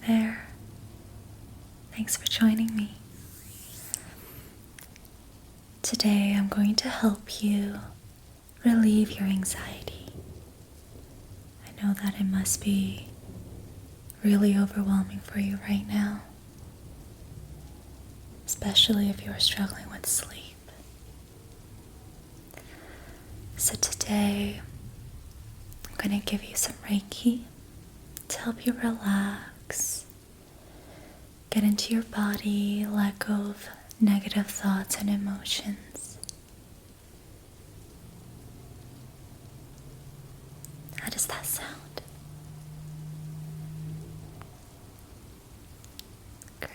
there. Thanks for joining me. Today I'm going to help you relieve your anxiety. I know that it must be really overwhelming for you right now, especially if you're struggling with sleep. So today I'm going to give you some Reiki to help you relax, get into your body, let go of negative thoughts and emotions. How does that sound? Great.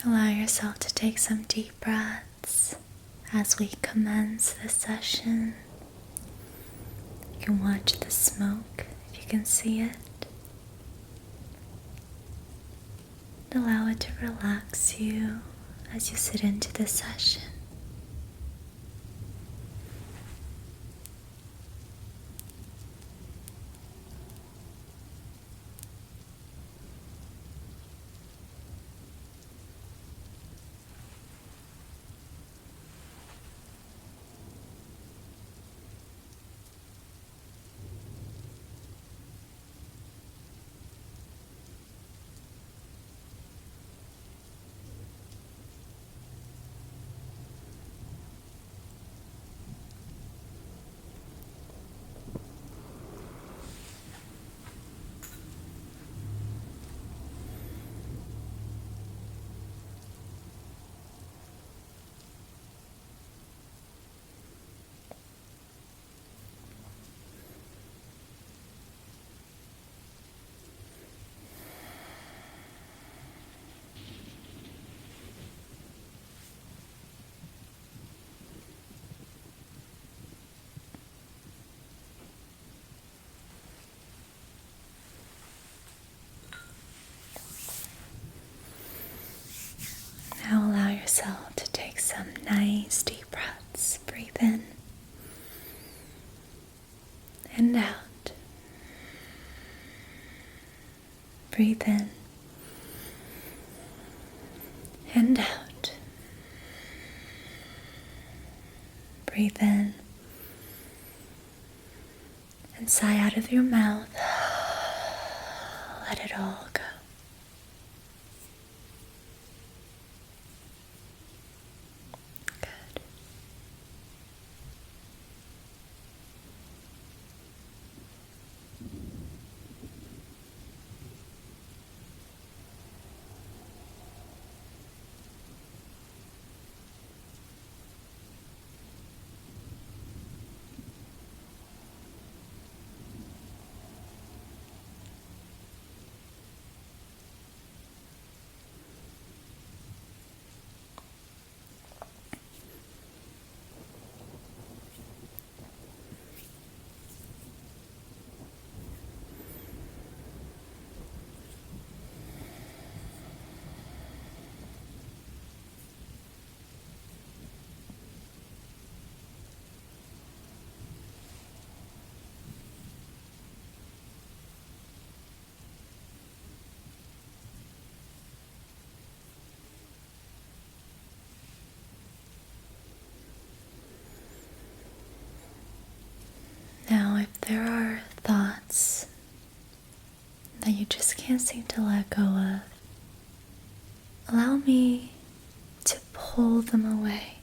Allow yourself to take some deep breaths as we commence this session. You can watch the smoke if you can see it. And allow it to relax you as you sit into this session. Now allow yourself to take some nice deep breaths. Breathe in and out. Breathe in and out. Breathe in and sigh out of your mouth. Let it all go. Good. Now, if there are thoughts can't seem to let go of, allow me to pull them away.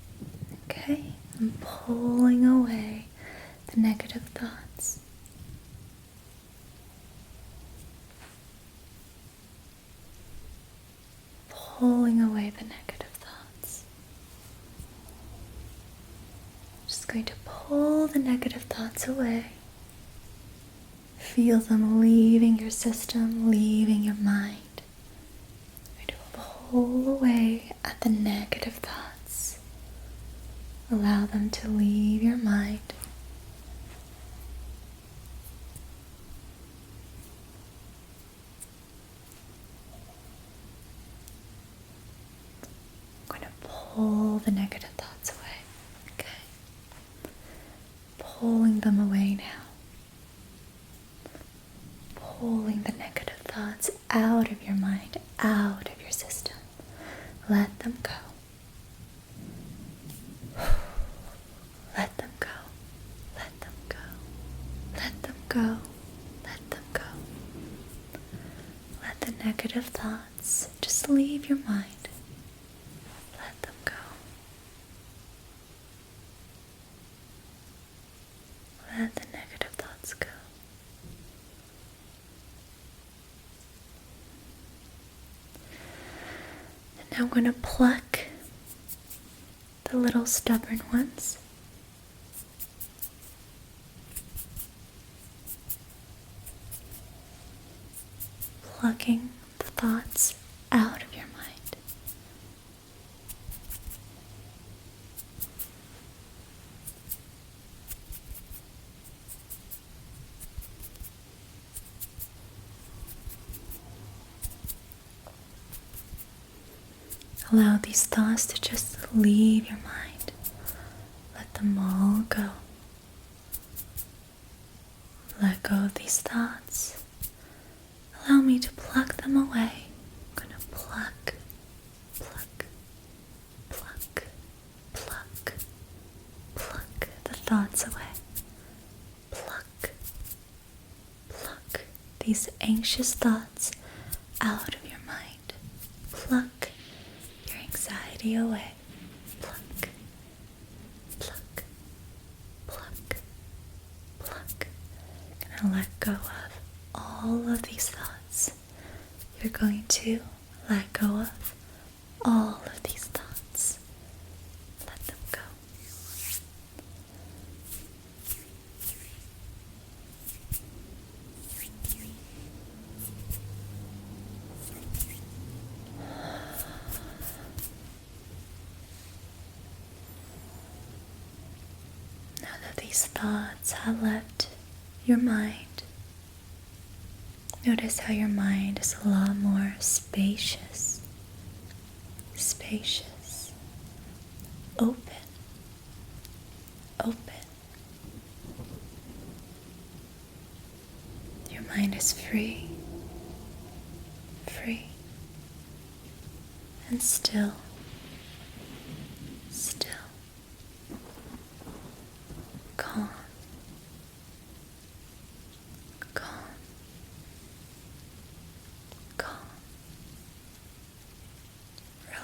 Okay? I'm pulling away the negative thoughts. Pulling away the negative thoughts. Just going to pull the negative thoughts away. Feel them leaving your system, leaving your mind. Going to pull away at the negative thoughts. Allow them to leave your mind. I'm going to pull the negative thoughts away. Okay. Pulling them away now. Pulling the negative thoughts out of your mind, out of your system. Let them go. Let them go. Let them go. Let them go. Let them go. Let the negative thoughts just leave your mind. Let them go. Let the negative thoughts go. And now I'm going to pluck the little stubborn ones. Plucking the thoughts out of your mind. Allow these thoughts to just leave your mind. Let them all go. Let go of these thoughts. Allow me to pluck them away. I'm going to pluck, pluck, pluck, pluck, pluck the thoughts away. Pluck, pluck these anxious thoughts out of your mind. Pluck your anxiety away. Pluck, pluck, pluck, pluck. I'm going to let go of all of these thoughts. You're going to let go of all of these thoughts. Let them go. Now that these thoughts have left your mind, notice how your mind is a lot more spacious, spacious, open, open. Your mind is free, free, and still, still, calm.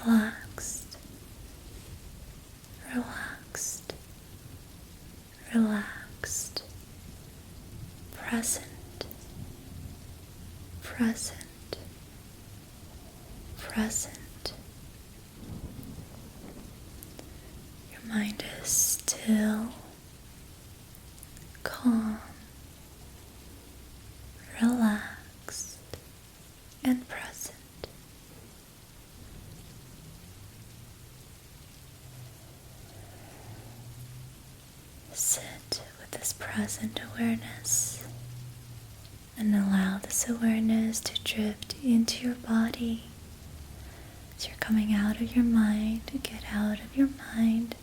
Relaxed, relaxed, relaxed, present, present, present. Your mind is still, calm, relaxed, and present. Sit with this present awareness and allow this awareness to drift into your body. As you're coming out of your mind, get out of your mind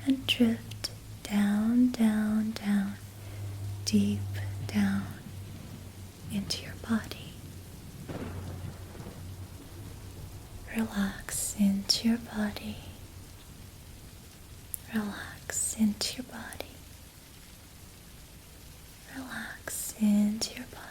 and drift down, down, down, deep down into your body. Relax into your body. Relax into your body. Relax into your body.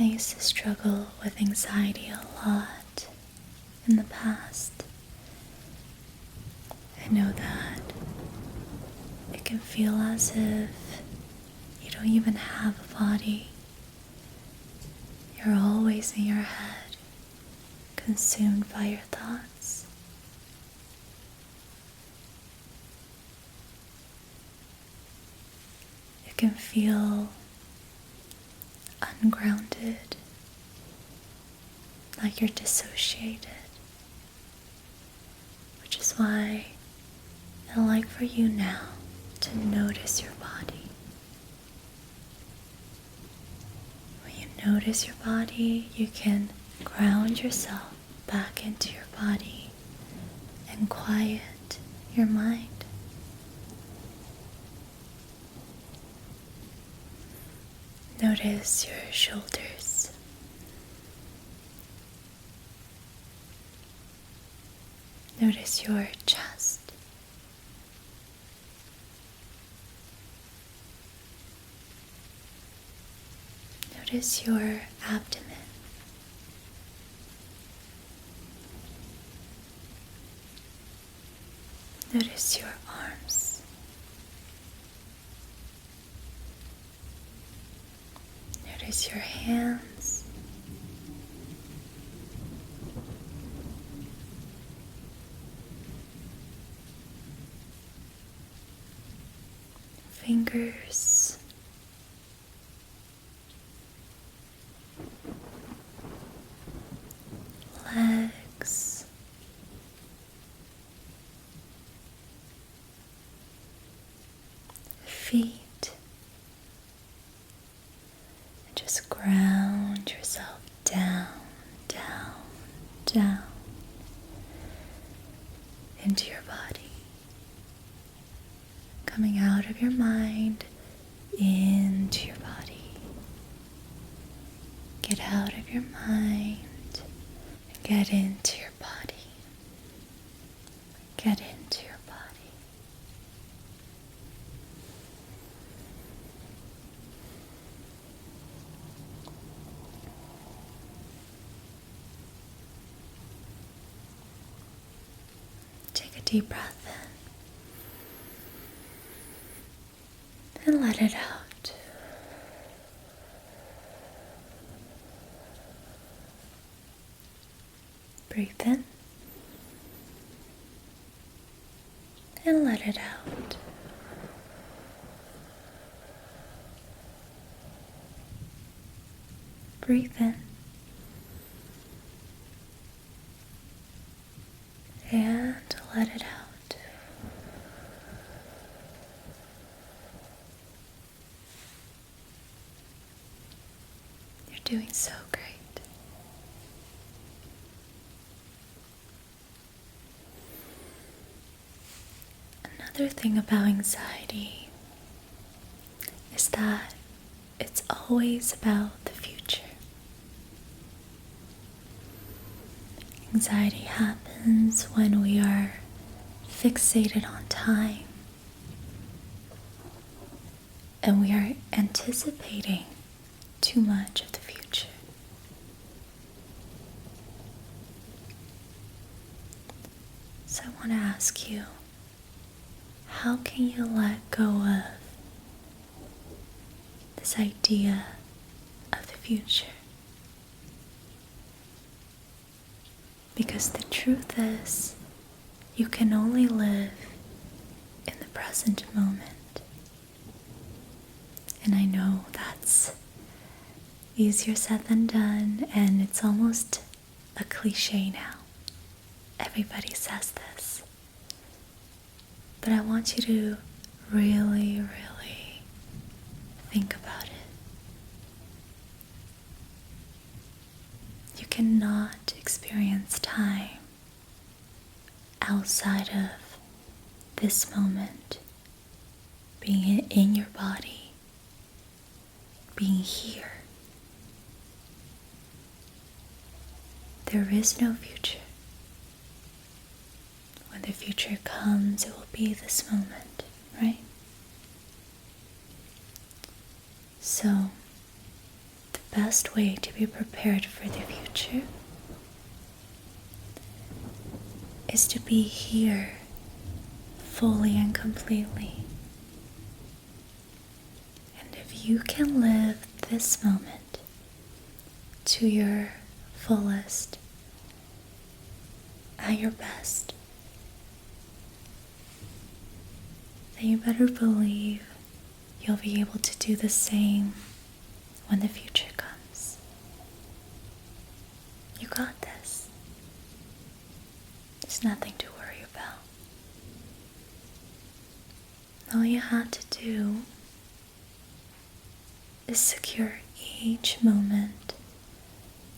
I used to struggle with anxiety a lot in the past. I know that it can feel as if you don't even have a body. You're always in your head, consumed by your thoughts. It can feel ungrounded, like you're dissociated, which is why I'd like for you now to notice your body. When you notice your body, you can ground yourself back into your body and quiet your mind. Notice your shoulders. Notice your chest. Notice your abdomen. Notice your arms. Notice your hands. Fingers. Legs. Feet. And just ground yourself down, down, down into your body. Coming out of your mind into your body. Get out of your mind and get into your body. Get into your body. Take a deep breath in and let it out. Breathe in and let it out. Breathe in and let it out. You're doing so great. Another thing about anxiety is that it's always about the future. Anxiety happens when we are fixated on time and we are anticipating too much of the future. So I want to ask you, how can you let go of this idea of the future? Because the truth is, you can only live in the present moment. And I know that's easier said than done, and it's almost a cliche now. Everybody says this. But I want you to really, really think about it. You cannot experience time outside of this moment, being in your body, being here. There is no future. When the future comes, it will be this moment, right? So, the best way to be prepared for the future is to be here fully and completely. And if you can live this moment to your fullest, at your best, then you better believe you'll be able to do the same when the future comes. You got this. There's nothing to worry about. All you have to do is secure each moment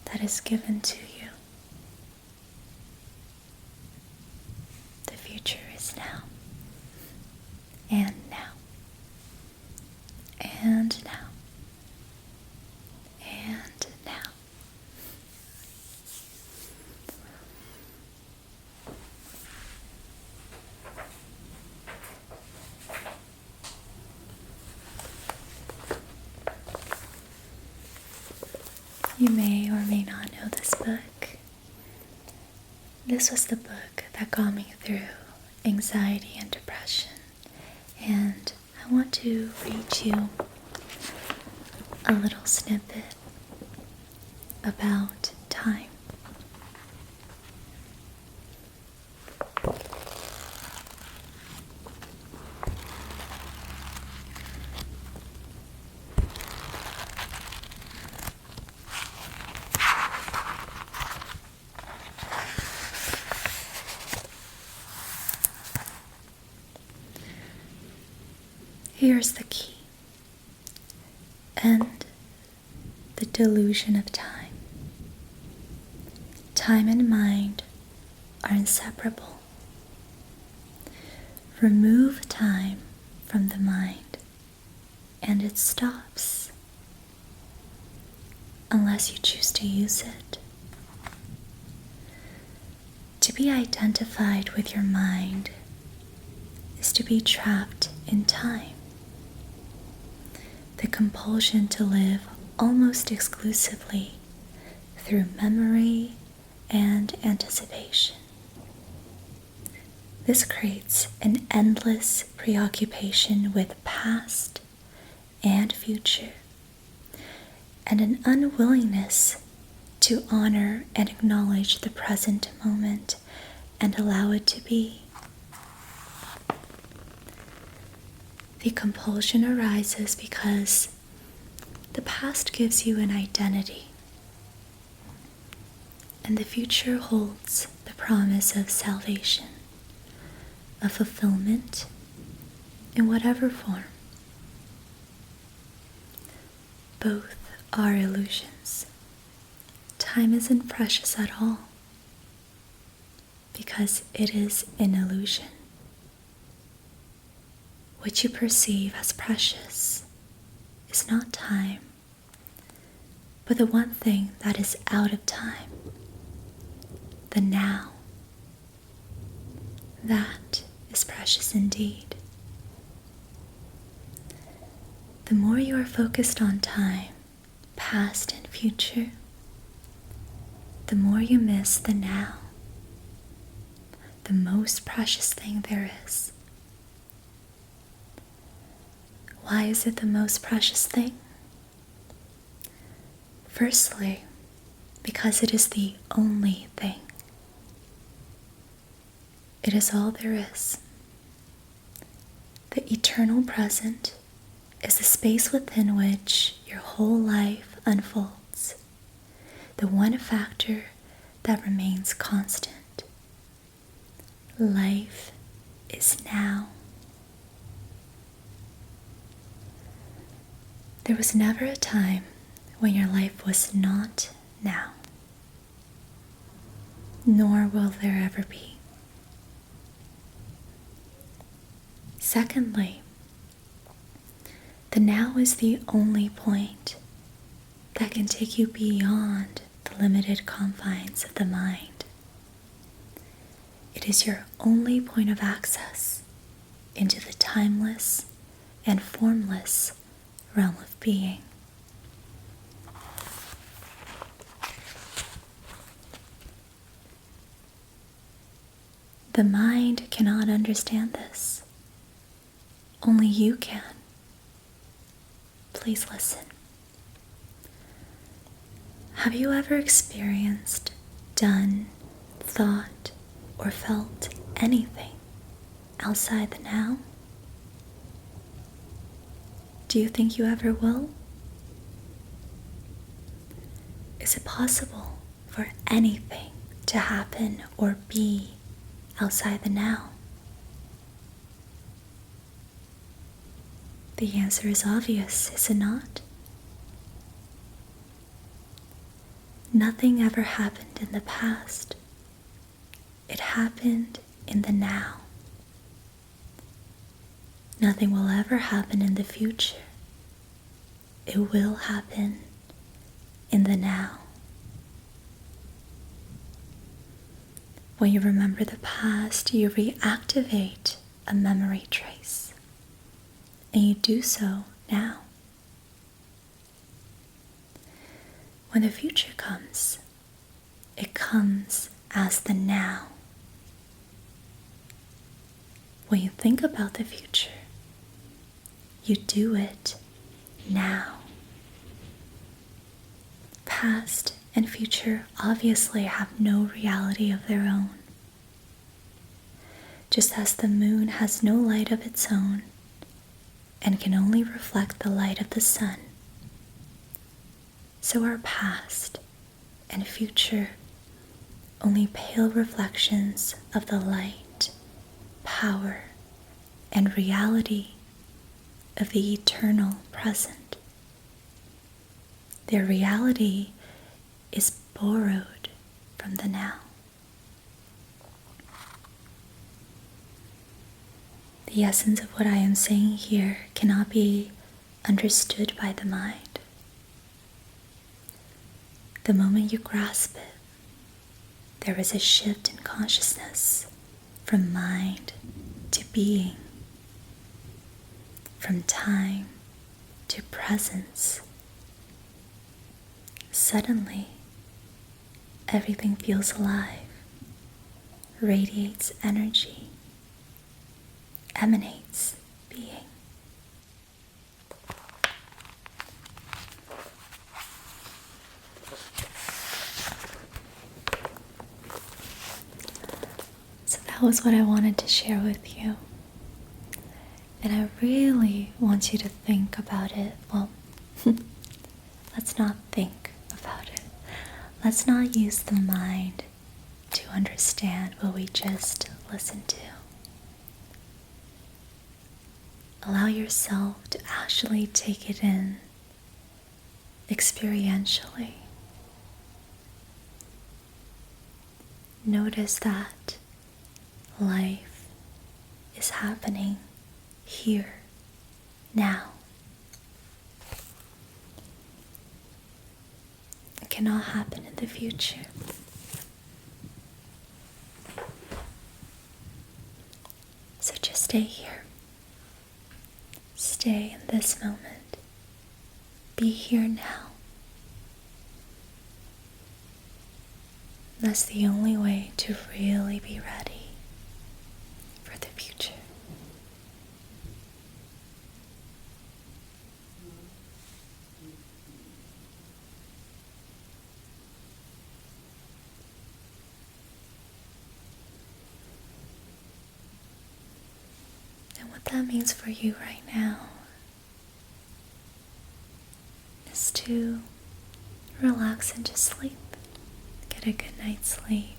that is given to you. The future is now, and now, and now, and now. You may or may not know this book. This was the book that got me through anxiety and depression, and I want to read you a little snippet about time. Here's the key. End the delusion of time. Time and mind are inseparable. Remove time from the mind, and it stops, unless you choose to use it. To be identified with your mind is to be trapped in time. The compulsion to live almost exclusively through memory and anticipation. This creates an endless preoccupation with past and future, and an unwillingness to honor and acknowledge the present moment and allow it to be. The compulsion arises because the past gives you an identity, and the future holds the promise of salvation, of fulfillment in whatever form. Both are illusions. Time isn't precious at all because it is an illusion. What you perceive as precious is not time, but the one thing that is out of time, the now. That is precious indeed. The more you are focused on time, past and future, the more you miss the now, the most precious thing there is. Why is it the most precious thing? Firstly, because it is the only thing. It is all there is. The eternal present is the space within which your whole life unfolds, the one factor that remains constant. Life is now. There was never a time when your life was not now, nor will there ever be. Secondly, the now is the only point that can take you beyond the limited confines of the mind. It is your only point of access into the timeless and formless realm of being. The mind cannot understand this. Only you can. Please listen. Have you ever experienced, done, thought, or felt anything outside the now? Do you think you ever will? Is it possible for anything to happen or be outside the now? The answer is obvious, is it not? Nothing ever happened in the past. It happened in the now. Nothing will ever happen in the future. It will happen in the now. When you remember the past, you reactivate a memory trace, and you do so now. When the future comes, it comes as the now. When you think about the future, you do it now. Past and future obviously have no reality of their own. Just as the moon has no light of its own and can only reflect the light of the sun, so are past and future only pale reflections of the light, power, and reality of the eternal present. Their reality is borrowed from the now. The essence of what I am saying here cannot be understood by the mind. The moment you grasp it, there is a shift in consciousness from mind to being, from time to presence. Suddenly, everything feels alive, radiates energy, emanates being. So that was what I wanted to share with you. And I really want you to think about it. Well, let's not think about it. Let's not use the mind to understand what we just listened to. Allow yourself to actually take it in experientially. Notice that life is happening here, now. It cannot happen in the future. So just stay here. Stay in this moment. Be here now. That's the only way to really be ready for the future. And what that means for you right now is to relax into sleep. Get a good night's sleep.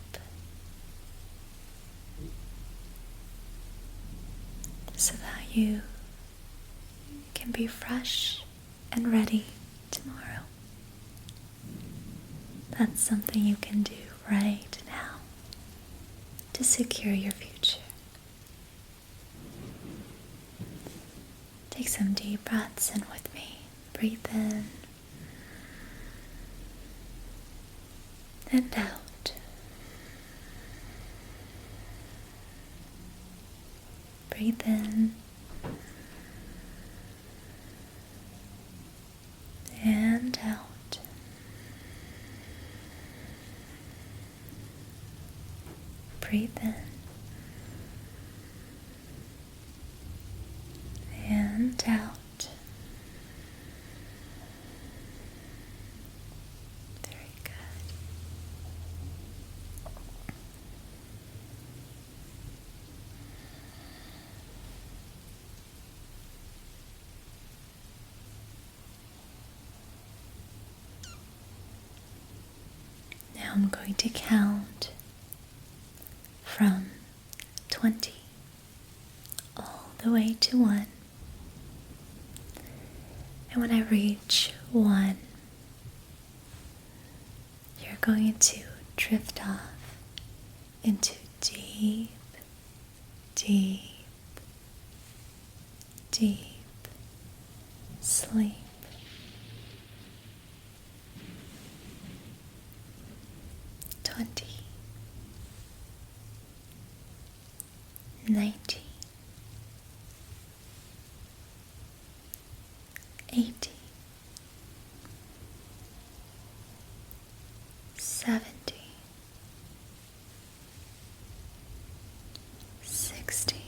So that you can be fresh and ready tomorrow. That's something you can do right now to secure your future. Take some deep breaths in with me. Breathe in and out. Breathe in and out. Breathe in and out. Very good. Now I'm going to count from 20 all the way to 1. And when I reach 1, you're going to drift off into deep, deep, deep sleep. 20, 19, 18, 17, 16,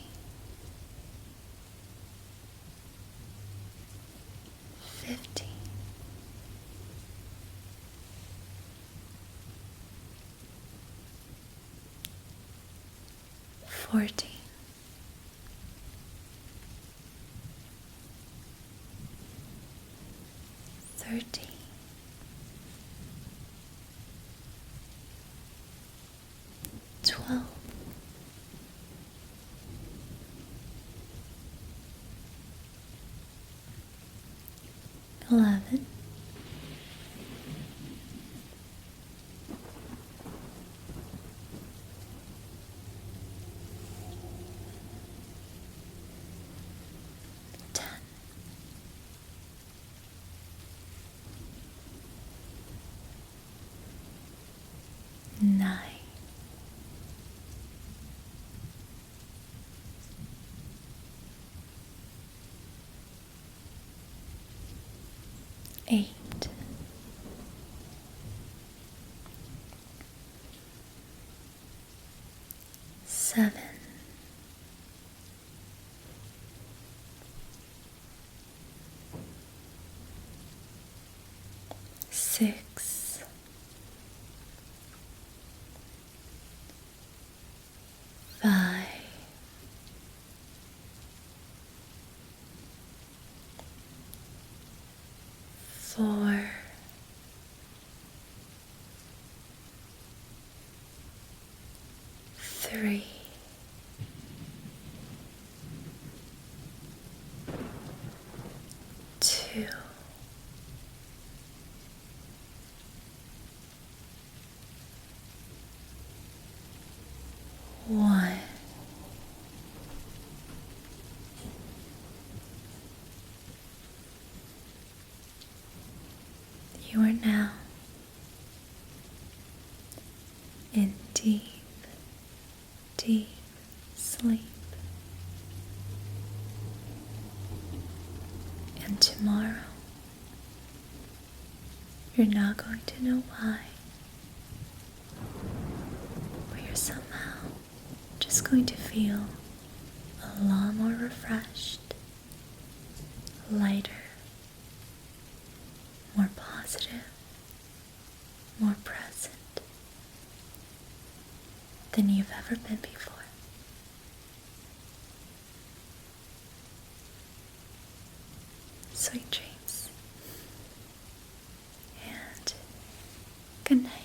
15, 14, 13, 12, 11, 10, 9, 8, 7, 6, 5, 4, 3, 2, 1. You are now in deep, deep sleep. And tomorrow, you're not going to know why, but you're somehow just going to feel a lot more refreshed, lighter, more positive, more present than you've ever been before. Sweet dreams and good night.